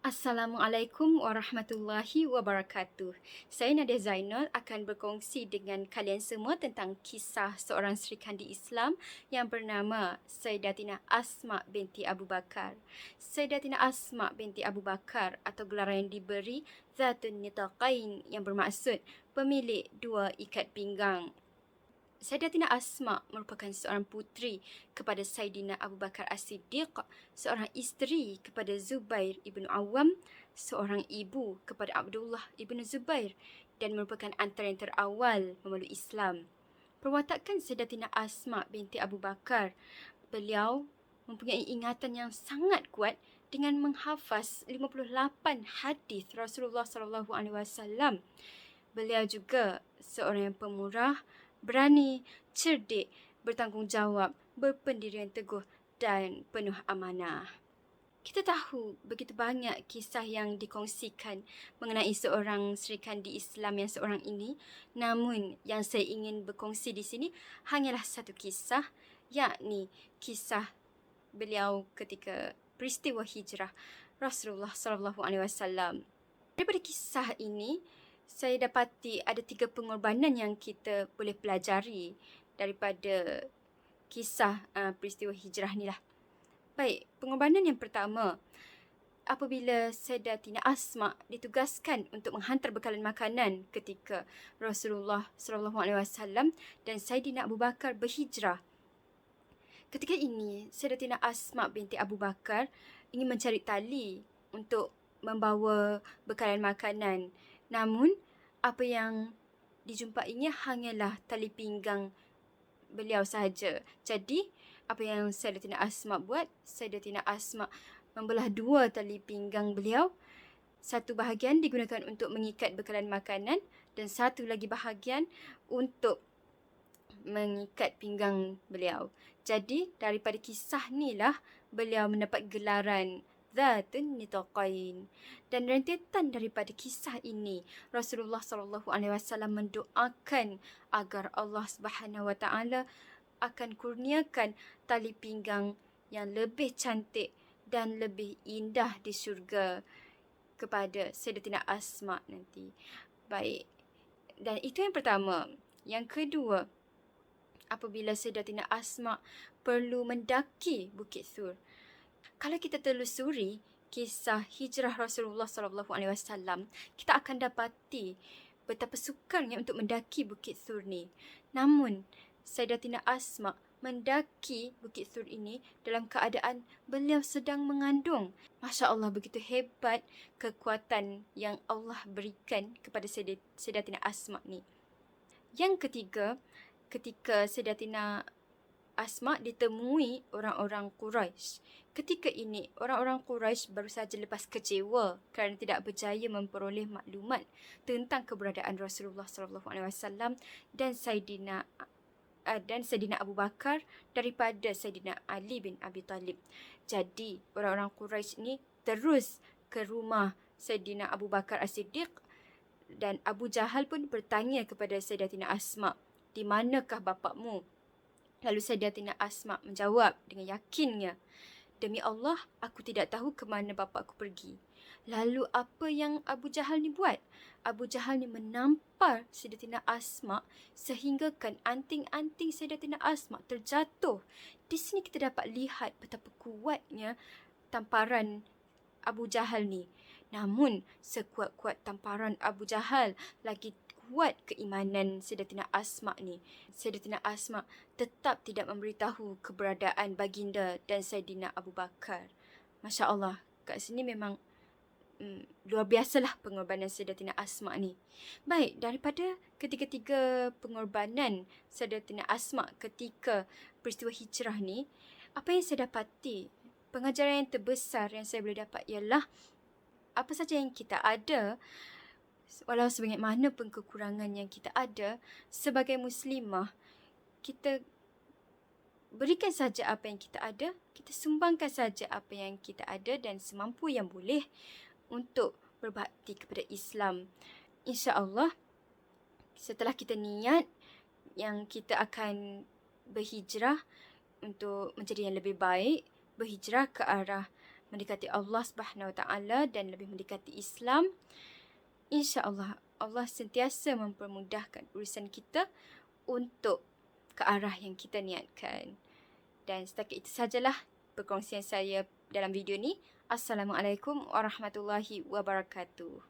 Assalamualaikum warahmatullahi wabarakatuh. Saya Nadia Zainal akan berkongsi dengan kalian semua tentang kisah seorang Sri Kandi Islam yang bernama Sayyidatina Asma binti Abu Bakar. Sayyidatina Asma binti Abu Bakar atau gelaran yang diberi Zatun Nitaqain yang bermaksud pemilik dua ikat pinggang. Sayyidatina Asma merupakan seorang puteri kepada Sayyidina Abu Bakar As-Siddiq, seorang isteri kepada Zubair ibn Awam, seorang ibu kepada Abdullah ibn Zubair dan merupakan antara yang terawal memeluk Islam. Perwatakan Sayyidatina Asma binti Abu Bakar, beliau mempunyai ingatan yang sangat kuat dengan menghafaz 58 hadis Rasulullah SAW. Beliau juga seorang yang pemurah, berani, cerdik, bertanggungjawab, berpendirian teguh dan penuh amanah. Kita tahu begitu banyak kisah yang dikongsikan mengenai seorang Sri Kandi Islam yang seorang ini. Namun yang saya ingin berkongsi di sini hanyalah satu kisah, yakni kisah beliau ketika peristiwa hijrah Rasulullah SAW. Daripada kisah ini, saya dapati ada 3 pengorbanan yang kita boleh pelajari daripada kisah peristiwa hijrah ni lah. Baik, pengorbanan yang pertama, apabila Sayyidatina Asma ditugaskan untuk menghantar bekalan makanan ketika Rasulullah SAW dan Sayyidina Abu Bakar berhijrah. Ketika ini, Sayyidatina Asma binti Abu Bakar ingin mencari tali untuk membawa bekalan makanan. Namun, apa yang dijumpainya hanyalah tali pinggang beliau sahaja. Jadi, apa yang Sayyidatina Asma buat? Sayyidatina Asma membelah 2 tali pinggang beliau. Satu bahagian digunakan untuk mengikat bekalan makanan dan satu lagi bahagian untuk mengikat pinggang beliau. Jadi, daripada kisah ni lah beliau mendapat gelaran Zatun Nitaqain. Dan rentetan daripada kisah ini, Rasulullah SAW mendoakan agar Allah Subhanahu Wa Taala akan kurniakan tali pinggang yang lebih cantik dan lebih indah di syurga kepada Sayyidatina Asma nanti. Baik. Dan itu yang pertama. Yang kedua, apabila Sayyidatina Asma perlu mendaki Bukit Sur. Kalau kita telusuri kisah hijrah Rasulullah SAW, kita akan dapati betapa sukarnya untuk mendaki Bukit Sur ni. Namun, Sayyidatina Asma mendaki Bukit Sur ini dalam keadaan beliau sedang mengandung. Masya Allah, begitu hebat kekuatan yang Allah berikan kepada Sayyidatina Asma ni. Yang ketiga, ketika Sayyidatina Asma ditemui orang-orang Quraisy. Ketika ini, orang-orang Quraisy baru saja lepas kecewa kerana tidak berjaya memperoleh maklumat tentang keberadaan Rasulullah SAW dan Sayyidina Abu Bakar daripada Sayyidina Ali bin Abi Talib. Jadi, orang-orang Quraisy ini terus ke rumah Sayyidina Abu Bakar As-Siddiq dan Abu Jahal pun bertanya kepada Sayyidatina Asma, "Di manakah bapakmu?" Lalu Sayyidatina Asma menjawab dengan yakinnya, "Demi Allah, aku tidak tahu ke mana bapakku pergi." Lalu apa yang Abu Jahal ni buat? Abu Jahal ni menampar Sayyidatina Asma sehinggakan anting-anting Sayyidatina Asma terjatuh. Di sini kita dapat lihat betapa kuatnya tamparan Abu Jahal ni. Namun, sekuat-kuat tamparan Abu Jahal, lagi kuat keimanan Sayyidatina Asma ni. Sayyidatina Asma tetap tidak memberitahu keberadaan baginda dan Sayyidina Abu Bakar. Masya Allah, kat sini memang luar biasalah pengorbanan Sayyidatina Asma ni. Baik, daripada ketiga-tiga pengorbanan Sayyidatina Asma ketika peristiwa hijrah ni, apa yang saya dapati, pengajaran yang terbesar yang saya boleh dapat ialah apa saja yang kita ada, walau sebagaimana pun kekurangan yang kita ada, sebagai muslimah, kita berikan saja apa yang kita ada, kita sumbangkan saja apa yang kita ada dan semampu yang boleh untuk berbakti kepada Islam. InsyaAllah, setelah kita niat yang kita akan berhijrah untuk menjadi yang lebih baik, berhijrah ke arah mendekati Allah Subhanahu Wa Taala dan lebih mendekati Islam, insya-Allah Allah sentiasa mempermudahkan urusan kita untuk ke arah yang kita niatkan. Dan setakat itu sajalah perkongsian saya dalam video ni. Assalamualaikum warahmatullahi wabarakatuh.